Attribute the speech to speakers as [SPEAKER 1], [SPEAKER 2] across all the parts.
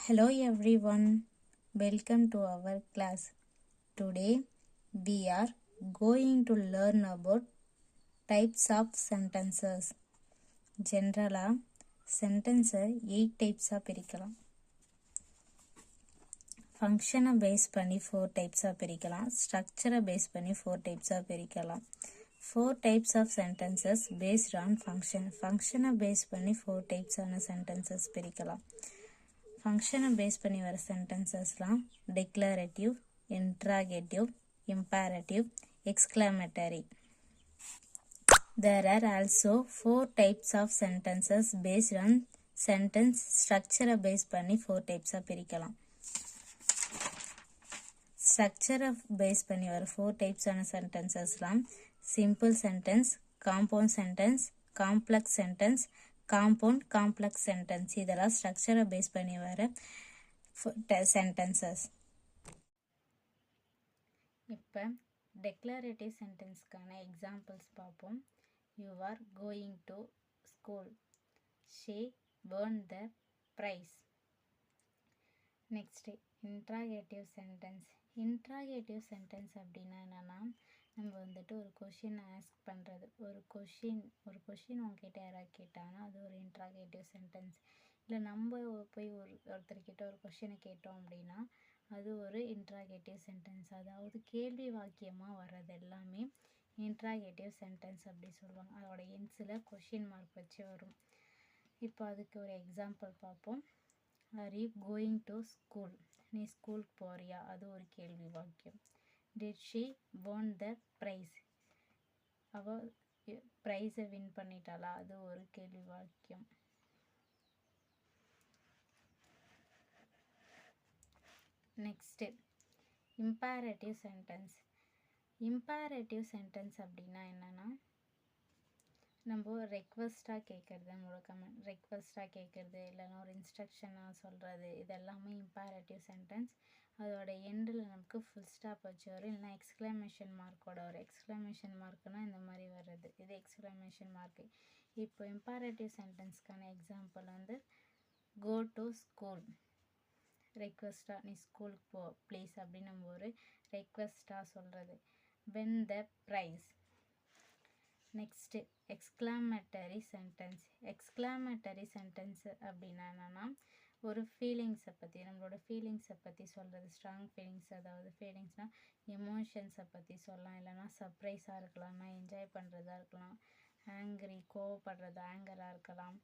[SPEAKER 1] Hello everyone, welcome to our class. Today we are going to learn about types of sentences. Generally, sentences 8 types பிரிக்கலாம். ஃபங்க்ஷனை base பண்ணி 4 டைப்ஸாக பிரிக்கலாம். ஸ்ட்ரக்சரை base பண்ணி 4 டைப்ஸாக பிரிக்கலாம். 4 types of sentences based on function. ஃபங்க்ஷனை பேஸ் பண்ணி 4 டைப்ஸான சென்டென்சஸ் பிரிக்கலாம். ஃபங்க்ஷனை பேஸ் பண்ணி வர சென்டென்சஸ்லாம் declarative, interrogative, imperative, exclamatory. There are also 4 types of sentences based on sentence structure base பண்ணி 4 டைப்ஸாக பிரிக்கலாம். ஸ்ட்ரக்சரை பேஸ் பண்ணி வர 4 டைப்ஸான சென்டென்சஸ்லாம் simple sentence, compound sentence, complex sentence, compound complex sentence. இதெல்லாம் ஸ்ட்ரக்சரை பேஸ் பண்ணி வர சென்டென்சஸ். இப்போ டெக்ளரேட்டிவ் சென்டென்ஸ்க்கான எக்ஸாம்பிள்ஸ் பார்ப்போம். You are going to school. She won the prize. Next interrogative sentence. Interrogative sentence அப்படின்னா என்னென்னா, நம்ம வந்துட்டு ஒரு கொஷின் ஆஸ்க் பண்ணுறது. ஒரு கொஷின் உங்ககிட்ட யாராவது கேட்டாங்கன்னா அது ஒரு இன்ட்ராகேட்டிவ் சென்டென்ஸ். இல்லை நம்ம போய் ஒருத்தர்கிட்ட ஒரு கொஷினை கேட்டோம் அப்படின்னா அது ஒரு இன்ட்ராகேட்டிவ் சென்டென்ஸ். அதாவது கேள்வி வாக்கியமாக வர்றது எல்லாமே இன்ட்ராகேட்டிவ் சென்டென்ஸ் அப்படி சொல்லுவாங்க. அதோட எண்ட்ஸில் கொஷின் மார்க் வச்சு வரும். இப்போ அதுக்கு ஒரு எக்ஸாம்பிள் பார்ப்போம். Are you going to school? நீ ஸ்கூலுக்கு போறியா? அது ஒரு கேள்வி வாக்கியம். Did she won the prize? அவள் ப்ரைஸை வின் பண்ணிட்டாளா? அது ஒரு கேள்வி வாக்கியம். Next imperative sentence. Imperative sentence அப்படின்னா என்னென்னா, நம்ம ரெக்வஸ்ட்டாக கேட்குறது, நம்மளோட ரெக்வஸ்ட்டாக கேட்குறது, இல்லைன்னா ஒரு இன்ஸ்ட்ரக்ஷனாக சொல்கிறது, இதெல்லாமே இம்பேரேட்டிவ் சென்டென்ஸ். அதோட எண்டில் நமக்கு ஃபுல் ஸ்டாப் வச்சு வரும், இல்லைனா எக்ஸ்க்ளமேஷன் மார்க்கோட வரும். எக்ஸ்க்ளமேஷன் மார்க்குனால் இந்த மாதிரி வர்றது, இது எக்ஸ்க்ளமேஷன் மார்க்கு. இப்போ இம்பேரேட்டிவ் சென்டென்ஸ்க்கான எக்ஸாம்பிள் வந்து கோ டு ஸ்கூல். ரெக்வஸ்ட்டாக நீ ஸ்கூலுக்கு போ ப்ளீஸ் அப்படின்னு நம்ம ஒரு ரெக்வஸ்ட்டாக சொல்கிறது. win the prize. Next exclamatory sentence. Exclamatory sentence அப்படின்னா என்னென்னா, ஒரு ஃபீலிங்ஸை பற்றி, நம்மளோட ஃபீலிங்ஸை பற்றி சொல்கிறது. ஸ்ட்ராங் ஃபீலிங்ஸ், அதாவது ஃபீலிங்ஸ்னால் எமோஷன்ஸை பற்றி சொல்லலாம். இல்லைனா சர்ப்ரைஸாக இருக்கலாம்னா என்ஜாய் பண்ணுறதா இருக்கலாம், ஆங்க்ரி கோவப்படுறது ஆங்கராக இருக்கலாம்,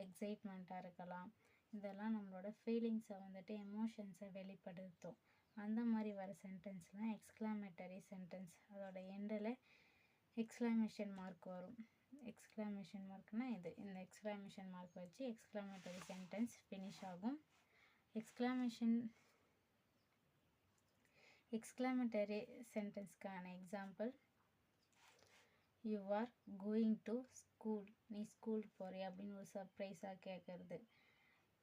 [SPEAKER 1] எக்ஸைட்மெண்ட்டாக இருக்கலாம். இதெல்லாம் நம்மளோட ஃபீலிங்ஸை வந்துட்டு எமோஷன்ஸை வெளிப்படுத்தும். அந்த மாதிரி வர சென்டென்ஸ்லாம் எக்ஸ்க்ளமேட்டரி சென்டென்ஸ். அதோட எண்டில் எக்ஸ்க்ளமேஷன் மார்க் வரும். எக்ஸ்க்ளமேஷன் மார்க்னால் இது, இந்த எக்ஸ்க்ளமேஷன் மார்க் வச்சு எக்ஸ்க்ளமேட்டரி சென்டென்ஸ் ஃபினிஷ் ஆகும். எக்ஸ்க்ளமேட்டரி சென்டென்ஸ்க்கான example you are going to school. நீ ஸ்கூலுக்கு போறியா அப்படின்னு ஒரு சர்ப்ரைஸாக கேட்குறது.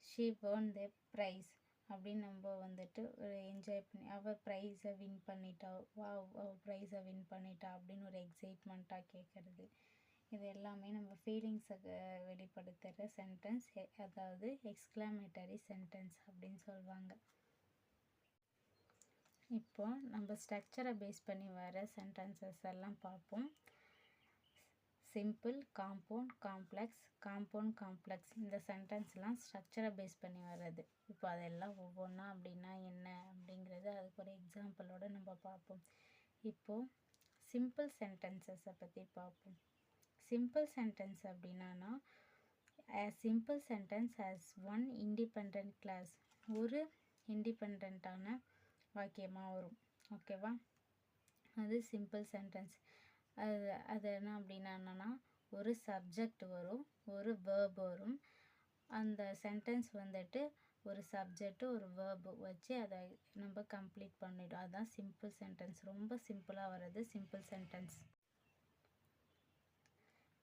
[SPEAKER 1] ஷீ won the prize அப்படின்னு நம்ம வந்துட்டு ஒரு என்ஜாய் பண்ணி அவள் ப்ரைஸை வின் பண்ணிட்டா, அவள் ப்ரைஸை வின் பண்ணிட்டா அப்படின்னு ஒரு எக்ஸைட்மெண்ட்டாக கேட்குறது. இது எல்லாமே நம்ம ஃபீலிங்ஸை வெளிப்படுத்துகிற சென்டென்ஸ், அதாவது எக்ஸ்க்ளமேட்டரி சென்டென்ஸ் அப்படின்னு சொல்லுவாங்க. இப்போ நம்ம ஸ்ட்ரக்சரை பேஸ் பண்ணி வர சென்டென்சஸ் எல்லாம் பார்ப்போம். Simple, compound, complex, compound complex. இந்த சென்டென்ஸ்லாம் ஸ்ட்ரக்சரை பேஸ் பண்ணி வர்றது. இப்போ அதெல்லாம் ஒவ்வொன்றா அப்படின்னா என்ன அப்படிங்கிறது அதுக்கு ஒரு எக்ஸாம்பிளோடு நம்ம பார்ப்போம். இப்போது சிம்பிள் சென்டென்சஸை பற்றி பார்ப்போம். சிம்பிள் சென்டென்ஸ் அப்படின்னா, simple sentence has one independent clause. ஒரு இண்டிபெண்ட்டான வாக்கியமாக வரும். ஓகேவா? அது சிம்பிள் சென்டென்ஸ். அது என்ன அப்படின்னா என்னென்னா, ஒரு சப்ஜெக்ட் வரும், ஒரு வேர்ப் வரும். அந்த சென்டென்ஸ் வந்துட்டு ஒரு சப்ஜெக்ட் ஒரு வேர்ப் வச்சு அதை நம்ம கம்ப்ளீட் பண்ணிடும். அதுதான் சிம்பிள் சென்டென்ஸ். ரொம்ப சிம்பிளாக வர்றது சிம்பிள் சென்டென்ஸ்.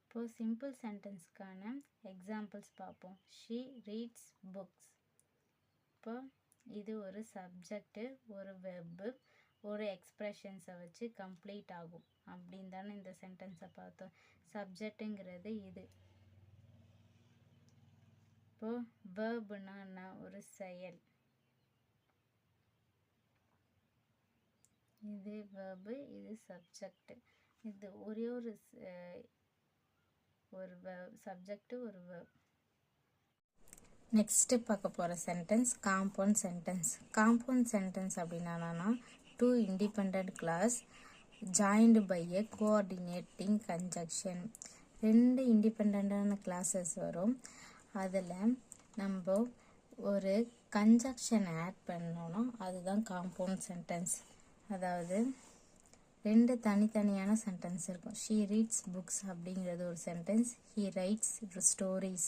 [SPEAKER 1] இப்போது சிம்பிள் சென்டென்ஸ்க்கான எக்ஸாம்பிள்ஸ் பார்ப்போம். She reads books. இப்போ இது ஒரு சப்ஜெக்டு, ஒரு வெர்பு, ஒரு எக்ஸ்ப்ரெஷன்ஸை வச்சு கம்ப்ளீட் ஆகும் அப்படின்னு தானே இந்த சென்டென்ஸை பார்த்தோம். சப்ஜெக்ட்டுங்கிறது இது. இப்போது வேர்புனா என்ன? ஒரு செயல். இது verb, இது subject. இது ஒரே ஒரு subject ஒரு verb. நெக்ஸ்ட் பார்க்க போகிற sentence compound sentence. Compound sentence அப்படின்னா two independent clause joined by a coordinating conjunction. ரெண்டு இண்டிபெண்டான கிளாஸஸ் வரும். அதில் நம்ம ஒரு கன்ஜக்ஷன் ஆட் பண்ணோன்னா அதுதான் காம்பவுண்ட் சென்டென்ஸ். அதாவது ரெண்டு தனித்தனியான சென்டென்ஸ் இருக்கும். ஷீ ரீட்ஸ் புக்ஸ் அப்படிங்கிறது ஒரு சென்டென்ஸ், ஹீ ரைட்ஸ் ஸ்டோரிஸ்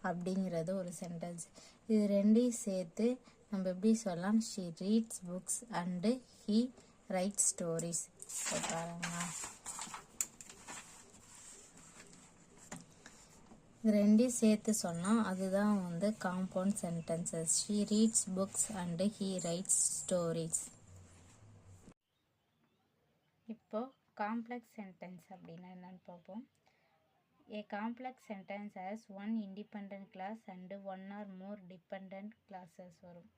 [SPEAKER 1] அப்படிங்கிறது ஒரு சென்டென்ஸ். இது ரெண்டையும் சேர்த்து நம்ம எப்படி சொல்லலாம்? She reads books and he rights stories. இது ரெண்டையும் சேர்த்து சொன்னால் அதுதான் வந்து compound sentences. She reads books and he rights stories. இப்போ காம்ப்ளெக்ஸ் சென்டென்ஸ் அப்படின்னா என்னன்னு பார்ப்போம். A complex sentence has one independent class and one or more dependent classes வரும்.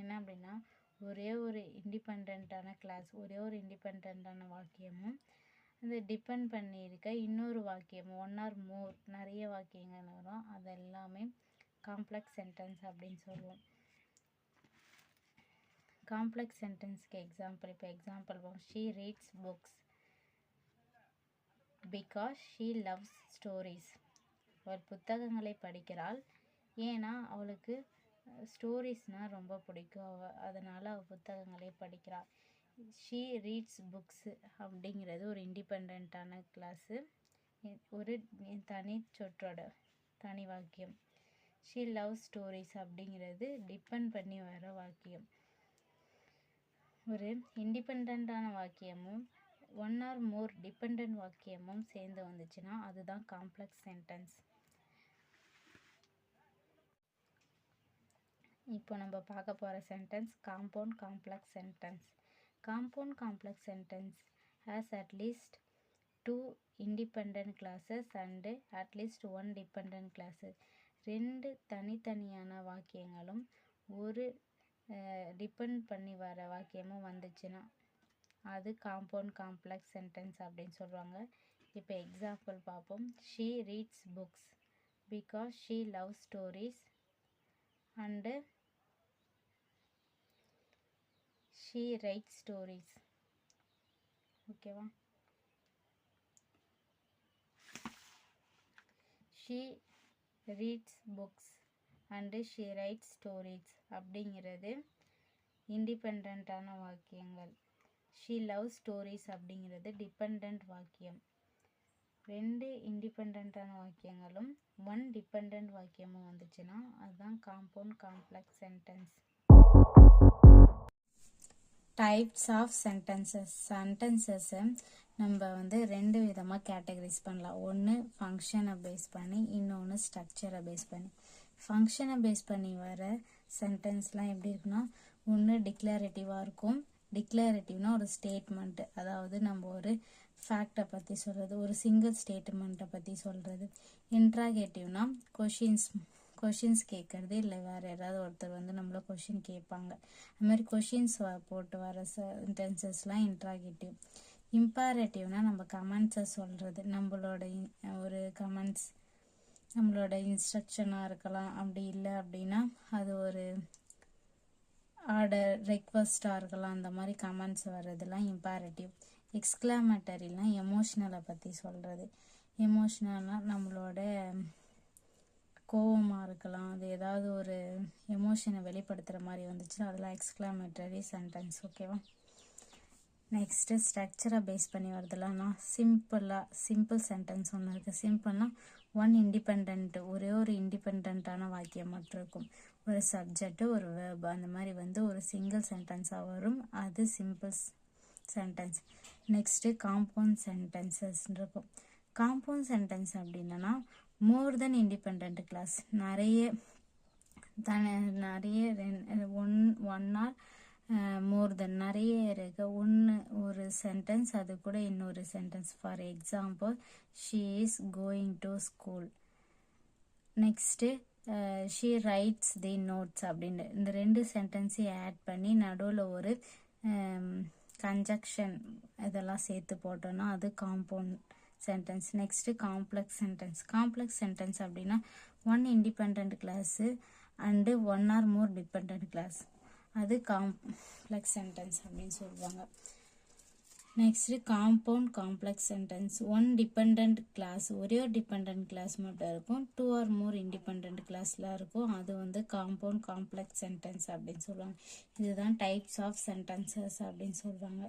[SPEAKER 1] என்ன அப்படின்னா ஒரே ஒரு இண்டிபெண்டான கிளாஸ், ஒரே ஒரு இண்டிபெண்டான வாக்கியமும் அந்த டிபெண்ட் பண்ணியிருக்க இன்னொரு வாக்கியமும் ஒன் ஆர் மோர் நிறைய வாக்கியங்கள் வரும். அது எல்லாமே காம்ப்ளெக்ஸ் சென்டென்ஸ் அப்படின்னு சொல்லுவோம். காம்ப்ளெக்ஸ் சென்டென்ஸ்க்கு எக்ஸாம்பிள், இப்போ example she reads books because she loves stories. அவள் புத்தகங்களை படிக்கிறாள் ஏன்னா அவளுக்கு ஸ்டோரிஸ்னால் ரொம்ப பிடிக்கும், அதனால் அவள் புத்தகங்களை படிக்கிறாள். ஷீ ரீட்ஸ் புக்ஸு அப்படிங்கிறது ஒரு இண்டிபெண்டான கிளாஸு, ஒரு தனி சொற்றோட தனி வாக்கியம். ஷீ லவ்ஸ் ஸ்டோரிஸ் அப்படிங்கிறது டிபெண்ட் பண்ணி வர வாக்கியம். ஒரு இண்டிபெண்டான வாக்கியமும் ஒன் ஆர் மோர் டிபெண்ட் வாக்கியமும் சேர்ந்து வந்துச்சுன்னா அதுதான் காம்ப்ளெக்ஸ் சென்டென்ஸ். இப்போ நம்ம பார்க்க போகிற sentence compound complex sentence. Compound complex sentence has at least two independent clauses and at least one dependent clauses. ரெண்டு தனித்தனியான வாக்கியங்களும் ஒரு டிபெண்ட் பண்ணி வர வாக்கியமும் வந்துச்சுன்னா அது காம்பவுண்ட் காம்ப்ளெக்ஸ் சென்டென்ஸ் அப்படின்னு சொல்லுவாங்க. இப்போ எக்ஸாம்பிள் பார்ப்போம். She reads books because she love stories and she writes stories. ஓகேவா? She reads books and she writes stories அப்படிங்கிறது இண்டிபெண்டான வாக்கியங்கள். ஷீ லவ் ஸ்டோரிஸ் அப்படிங்கிறது டிபெண்ட் வாக்கியம். ரெண்டு இண்டிபெண்டான வாக்கியங்களும் ஒன் டிபெண்ட் வாக்கியமும் வந்துச்சுன்னா அதுதான் compound complex sentence. Types of sentences. சென்டென்சஸை நம்ம வந்து ரெண்டு விதமாக கேட்டகரைஸ் பண்ணலாம். ஒன்று ஃபங்க்ஷனை பேஸ் பண்ணி, இன்னொன்று ஸ்ட்ரக்சரை பேஸ் பண்ணி. ஃபங்க்ஷனை பேஸ் பண்ணி வர சென்டென்ஸ்லாம் எப்படி இருக்குன்னா, ஒன்று டிக்ளரேட்டிவாக இருக்கும். டிக்ளரேட்டிவ்னா ஒரு ஸ்டேட்மெண்ட்டு, அதாவது நம்ம ஒரு ஃபேக்டை பற்றி சொல்கிறது, ஒரு சிங்கிள் ஸ்டேட்மெண்ட்டை பற்றி சொல்கிறது. இன்ட்ராகேட்டிவ்னா கொஷின்ஸ் கேட்குறது, இல்லை வேறு யாராவது ஒருத்தர் வந்து நம்மள கொஷின் கேட்பாங்க. அது மாதிரி கொஷின்ஸ் போட்டு வர சென்டென்சஸ்லாம் இன்ட்ராகேட்டிவ். இம்பேரேட்டிவ்னா நம்ம கமெண்ட்ஸை சொல்கிறது, நம்மளோட ஒரு கமெண்ட்ஸ் நம்மளோட இன்ஸ்ட்ரக்ஷனாக இருக்கலாம். அப்படி இல்லை அப்படின்னா அது ஒரு ஆர்டர் ரெக்வஸ்டாக இருக்கலாம். அந்த மாதிரி கமெண்ட்ஸ் வர்றதுலாம் இம்பேரேட்டிவ். எக்ஸ்க்ளாமேட்டரிலாம் எமோஷ்னலை பற்றி சொல்கிறது. எமோஷ்னல்னால் நம்மளோட கோபமாக இருக்கலாம், அது ஏதாவது ஒரு எமோஷனை வெளிப்படுத்துகிற மாதிரி வந்துச்சுன்னா அதெல்லாம் எக்ஸ்க்ளாமேட்டரி சென்டென்ஸ். ஓகேவா? நெக்ஸ்ட்டு ஸ்ட்ரக்சரை பேஸ் பண்ணி வருதுலாம்னா சிம்பிள் சென்டென்ஸ் ஒன்று இருக்குது. சிம்பிள்னால் ஒன் இண்டிபெண்ட், ஒரே ஒரு இண்டிபெண்டான வாக்கியம் மட்டும் இருக்கும். ஒரு சப்ஜெக்ட், ஒரு வேர்ப், அந்த மாதிரி வந்து ஒரு சிங்கிள் சென்டென்ஸாக வரும். அது simple sentence. Next compound sentences இருக்கும். காம்பவுண்ட் சென்டென்ஸ் அப்படின்னா மோர் தென் இண்டிபெண்ட் கிளாஸ், நிறைய ஒன் ஆர் மோர் தென் நிறைய இருக்க ஒரு சென்டென்ஸ், அது கூட இன்னொரு sentence. For example she is going to school. Next she writes the notes அப்படின்னு இந்த ரெண்டு சென்டென்ஸையும் ஆட் பண்ணி நடுவில் ஒரு கன்ஜக்ஷன் இதெல்லாம் சேர்த்து போட்டோன்னா அது compound sentence. Next complex sentence. Complex sentence அப்படின்னா one independent clause and one or more dependent clause, அது காம்ப்ளெக்ஸ் சென்டென்ஸ் அப்படின்னு சொல்லுவாங்க. Next compound complex sentence. One dependent clause, ஒரே ஒரு டிபெண்ட் கிளாஸ் மட்டும் இருக்கும், டூ ஆர் மோர் இண்டிபெண்ட் கிளாஸ்லாம் இருக்கும், அது வந்து காம்பவுண்ட் காம்ப்ளெக்ஸ் சென்டென்ஸ் அப்படின்னு சொல்லுவாங்க. இதுதான் டைப்ஸ் ஆஃப் சென்டென்சஸ் அப்படின்னு சொல்லுவாங்க.